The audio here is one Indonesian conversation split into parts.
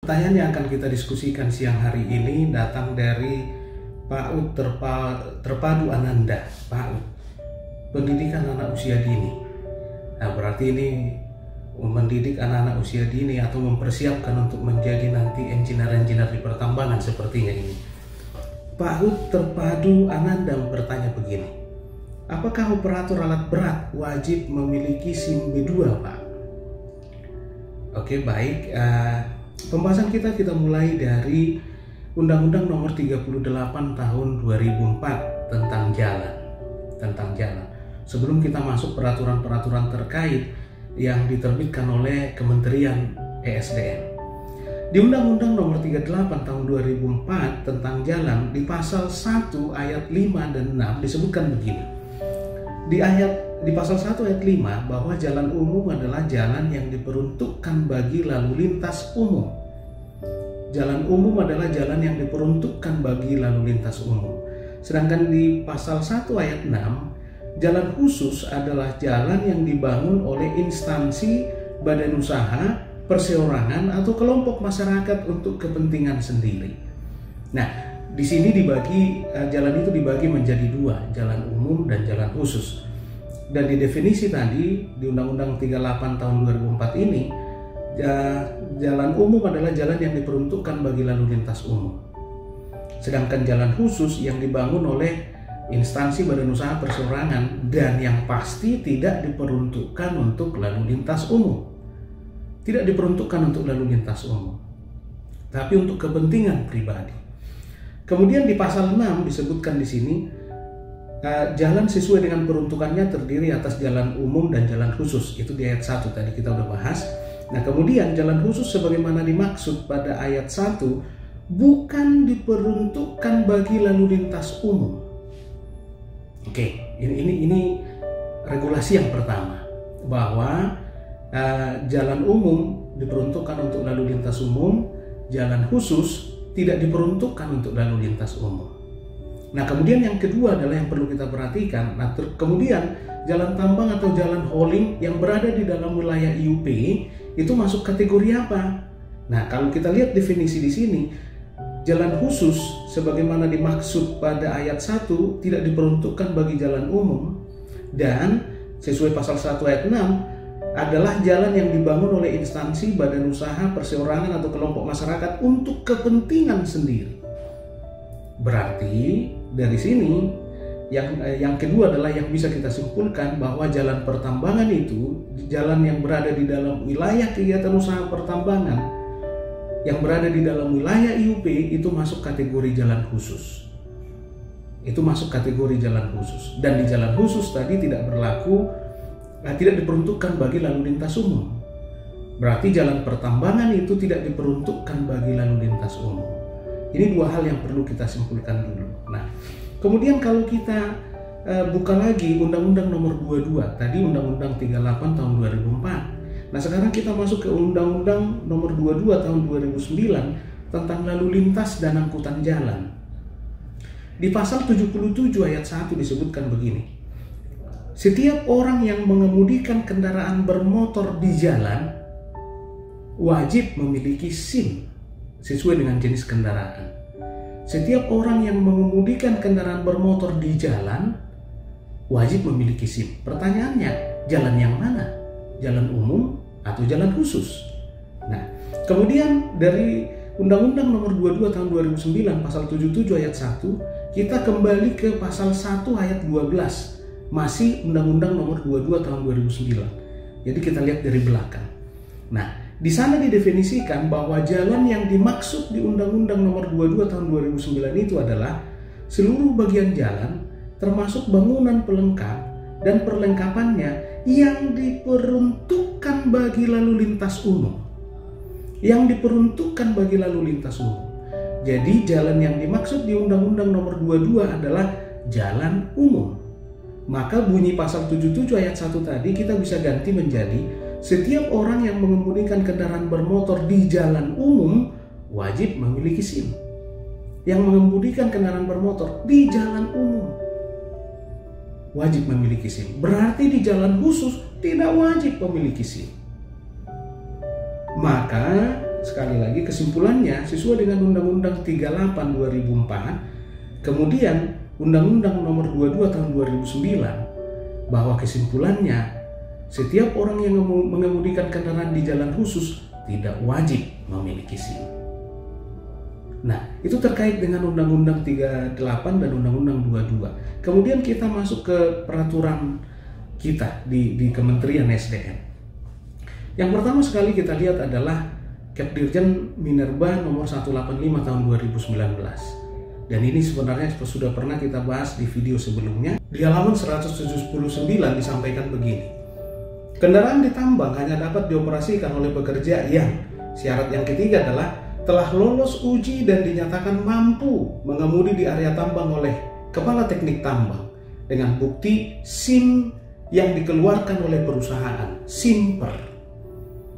Pertanyaan yang akan kita diskusikan siang hari ini datang dari PAUD Terpadu Ananda. PAUD, pendidikan anak usia dini. Nah, berarti ini mendidik anak-anak usia dini atau mempersiapkan untuk menjadi nanti engineer-engineer di pertambangan sepertinya ini. PAUD Terpadu Ananda bertanya begini, apakah operator alat berat wajib memiliki SIM B2, Pak? Oke, baik. Pembahasan kita mulai dari Undang-Undang Nomor 38 Tahun 2004 tentang jalan. Sebelum kita masuk peraturan-peraturan terkait yang diterbitkan oleh Kementerian ESDM. Di Undang-Undang Nomor 38 Tahun 2004 tentang jalan, di pasal 1 ayat 5 dan 6 disebutkan begini. Di pasal 1 ayat 5 bahwa jalan umum adalah jalan yang diperuntukkan bagi lalu lintas umum. Jalan umum adalah jalan yang diperuntukkan bagi lalu lintas umum. Sedangkan di pasal 1 ayat 6, jalan khusus adalah jalan yang dibangun oleh instansi, badan usaha, perseorangan atau kelompok masyarakat untuk kepentingan sendiri. Nah, di sini jalan itu dibagi menjadi dua, jalan umum dan jalan khusus. Dan di definisi tadi di Undang-Undang 38 tahun 2004 ini, jalan umum adalah jalan yang diperuntukkan bagi lalu lintas umum. Sedangkan jalan khusus yang dibangun oleh instansi, badan usaha, perseorangan dan yang pasti tidak diperuntukkan untuk lalu lintas umum. Tidak diperuntukkan untuk lalu lintas umum, tapi untuk kepentingan pribadi. Kemudian di pasal 6 disebutkan di sini, jalan sesuai dengan peruntukannya terdiri atas jalan umum dan jalan khusus. Itu di ayat 1 tadi kita udah bahas. Nah, kemudian jalan khusus sebagaimana dimaksud pada ayat 1 bukan diperuntukkan bagi lalu lintas umum. Oke, ini regulasi yang pertama, bahwa jalan umum diperuntukkan untuk lalu lintas umum, jalan khusus tidak diperuntukkan untuk lalu lintas umum. Nah, kemudian yang kedua adalah yang perlu kita perhatikan. Nah, kemudian jalan tambang atau jalan hauling yang berada di dalam wilayah IUP itu masuk kategori apa? Nah, kalau kita lihat definisi di sini, jalan khusus sebagaimana dimaksud pada ayat 1 tidak diperuntukkan bagi jalan umum, dan sesuai pasal 1 ayat 6 adalah jalan yang dibangun oleh instansi, badan usaha, perseorangan atau kelompok masyarakat untuk kepentingan sendiri. Berarti dari sini yang kedua adalah yang bisa kita simpulkan bahwa jalan pertambangan itu jalan yang berada di dalam wilayah kegiatan usaha pertambangan yang berada di dalam wilayah IUP itu masuk kategori jalan khusus. Itu masuk kategori jalan khusus. Dan di jalan khusus tadi tidak diperuntukkan bagi lalu lintas umum. Berarti jalan pertambangan itu tidak diperuntukkan bagi lalu lintas umum. Ini dua hal yang perlu kita simpulkan dulu. Nah, kemudian kalau kita buka lagi Undang-Undang Nomor 22, tadi Undang-Undang 38 tahun 2004. Nah, sekarang kita masuk ke Undang-Undang Nomor 22 tahun 2009 tentang lalu lintas dan angkutan jalan. Di pasal 77 ayat 1 disebutkan begini. Setiap orang yang mengemudikan kendaraan bermotor di jalan wajib memiliki SIM sesuai dengan jenis kendaraan. Setiap orang yang mengemudikan kendaraan bermotor di jalan wajib memiliki SIM. Pertanyaannya, jalan yang mana? Jalan umum atau jalan khusus? Nah, kemudian dari Undang-Undang Nomor 22 tahun 2009 pasal 77 ayat 1, kita kembali ke pasal 1 ayat 12. Masih Undang-Undang Nomor 22 tahun 2009. Jadi kita lihat dari belakang. Nah, di sana didefinisikan bahwa jalan yang dimaksud di Undang-Undang Nomor 22 tahun 2009 itu adalah seluruh bagian jalan termasuk bangunan pelengkap dan perlengkapannya yang diperuntukkan bagi lalu lintas umum. Yang diperuntukkan bagi lalu lintas umum. Jadi jalan yang dimaksud di Undang-Undang Nomor 22 adalah jalan umum. Maka bunyi pasal 77 ayat 1 tadi kita bisa ganti menjadi setiap orang yang mengemudikan kendaraan bermotor di jalan umum wajib memiliki SIM. Yang mengemudikan kendaraan bermotor di jalan umum wajib memiliki SIM. Berarti di jalan khusus tidak wajib memiliki SIM. Maka sekali lagi kesimpulannya sesuai dengan Undang-Undang 38 2004, kemudian Undang-Undang Nomor 22 Tahun 2009, bahwa kesimpulannya setiap orang yang mengemudikan kendaraan di jalan khusus tidak wajib memiliki SIM. Nah, itu terkait dengan Undang-Undang 38 dan Undang-Undang 22. Kemudian kita masuk ke peraturan kita di Kementerian SDM. Yang pertama sekali kita lihat adalah Kepdirjen Minerba nomor 185 tahun 2019. Dan ini sebenarnya sudah pernah kita bahas di video sebelumnya. Di halaman 179 disampaikan begini. Kendaraan di tambang hanya dapat dioperasikan oleh pekerja yang syarat yang ketiga adalah telah lolos uji dan dinyatakan mampu mengemudi di area tambang oleh Kepala Teknik Tambang dengan bukti SIM yang dikeluarkan oleh perusahaan, SIMper.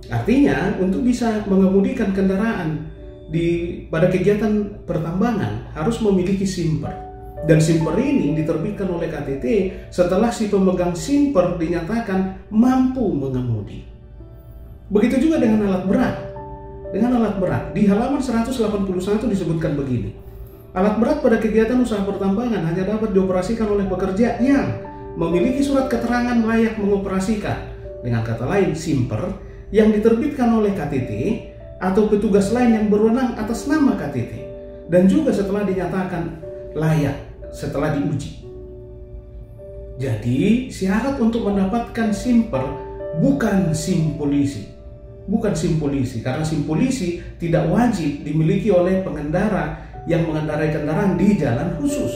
Artinya untuk bisa mengemudikan kendaraan pada kegiatan pertambangan harus memiliki SIMper. Dan SIMper ini diterbitkan oleh KTT setelah si pemegang SIMper dinyatakan mampu mengemudi. Begitu juga dengan alat berat. Dengan alat berat, di halaman 181 disebutkan begini. Alat berat pada kegiatan usaha pertambangan hanya dapat dioperasikan oleh pekerja yang memiliki surat keterangan layak mengoperasikan. Dengan kata lain, SIMper yang diterbitkan oleh KTT atau petugas lain yang berwenang atas nama KTT. Dan juga setelah dinyatakan layak, setelah diuji. Jadi, syarat untuk mendapatkan SIMper bukan SIM polisi. Bukan SIM polisi, karena SIM polisi tidak wajib dimiliki oleh pengendara yang mengendarai kendaraan di jalan khusus.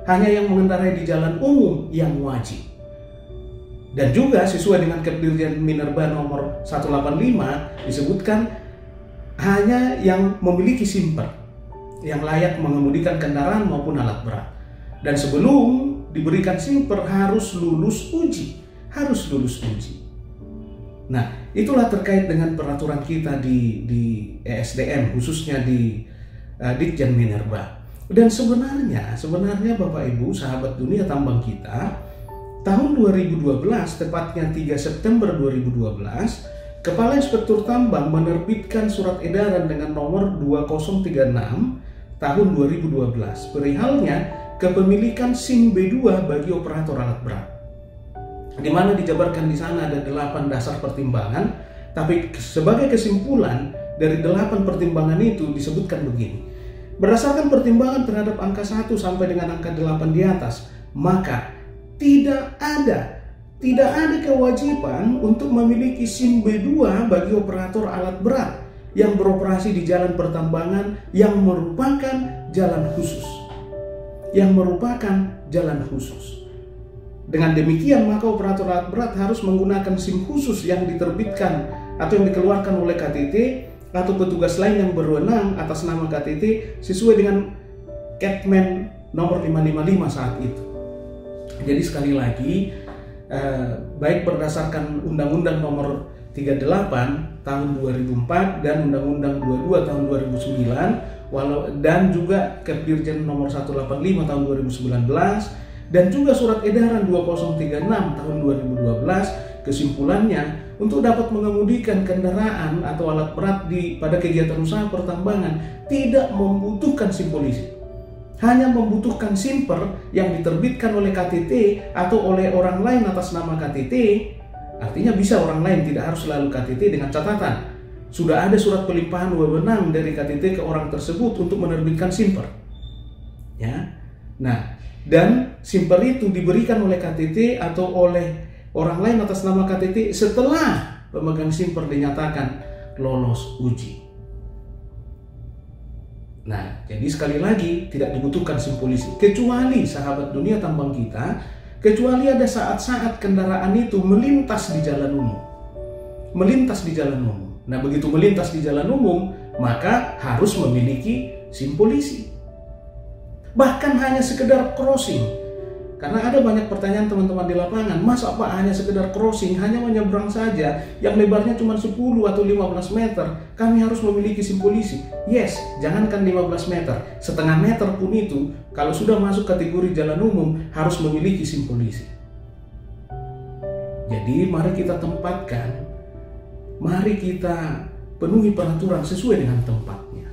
Hanya yang mengendarai di jalan umum yang wajib. Dan juga sesuai dengan Kepdirjen Minerba nomor 185 disebutkan hanya yang memiliki SIMper yang layak mengemudikan kendaraan maupun alat berat. Dan sebelum diberikan SIMper harus lulus uji. Harus lulus uji. Nah, itulah terkait dengan peraturan kita di ESDM, khususnya di Ditjen Minerba. Dan sebenarnya Bapak Ibu, sahabat dunia tambang kita, tahun 2012, tepatnya 3 September 2012, Kepala Inspektur Tambang menerbitkan surat edaran dengan nomor 2036 tahun 2012, perihalnya kepemilikan SIM B2 bagi operator alat berat. Di mana dijabarkan di sana ada 8 dasar pertimbangan, tapi sebagai kesimpulan dari 8 pertimbangan itu disebutkan begini. Berdasarkan pertimbangan terhadap angka 1 sampai dengan angka 8 di atas, maka tidak ada kewajiban untuk memiliki SIM B2 bagi operator alat berat yang beroperasi di jalan pertambangan yang merupakan jalan khusus. Dengan demikian, maka operator alat berat harus menggunakan SIM khusus yang diterbitkan atau yang dikeluarkan oleh KTT atau petugas lain yang berwenang atas nama KTT sesuai dengan Kepmen nomor 555 saat itu. Jadi sekali lagi, baik berdasarkan Undang-Undang nomor 38 tahun 2004 dan Undang-Undang 22 tahun 2009, dan juga Kepdirjen nomor 185 tahun 2019, dan juga surat edaran 2036 tahun 2012, kesimpulannya untuk dapat mengemudikan kendaraan atau alat berat pada kegiatan usaha pertambangan tidak membutuhkan SIM polisi. Hanya membutuhkan SIMper yang diterbitkan oleh KTT atau oleh orang lain atas nama KTT. Artinya bisa orang lain, tidak harus selalu KTT, dengan catatan sudah ada surat pelimpahan wewenang dari KTT ke orang tersebut untuk menerbitkan SIMper. Ya. Nah, dan SIMper itu diberikan oleh KTT atau oleh orang lain atas nama KTT setelah pemegang SIMper dinyatakan lolos uji. Nah, jadi sekali lagi tidak dibutuhkan SIM polisi, kecuali sahabat dunia tambang kita, kecuali ada saat-saat kendaraan itu melintas di jalan umum. Nah, begitu melintas di jalan umum, maka harus memiliki SIM polisi. Bahkan hanya sekedar crossing. Karena ada banyak pertanyaan teman-teman di lapangan, masa Pak hanya sekedar crossing, hanya menyeberang saja, yang lebarnya cuma 10 atau 15 meter, kami harus memiliki SIM polisi? Yes, jangankan 15 meter, setengah meter pun itu, kalau sudah masuk kategori jalan umum, harus memiliki SIM polisi. Jadi mari kita tempatkan, mari kita penuhi peraturan sesuai dengan tempatnya.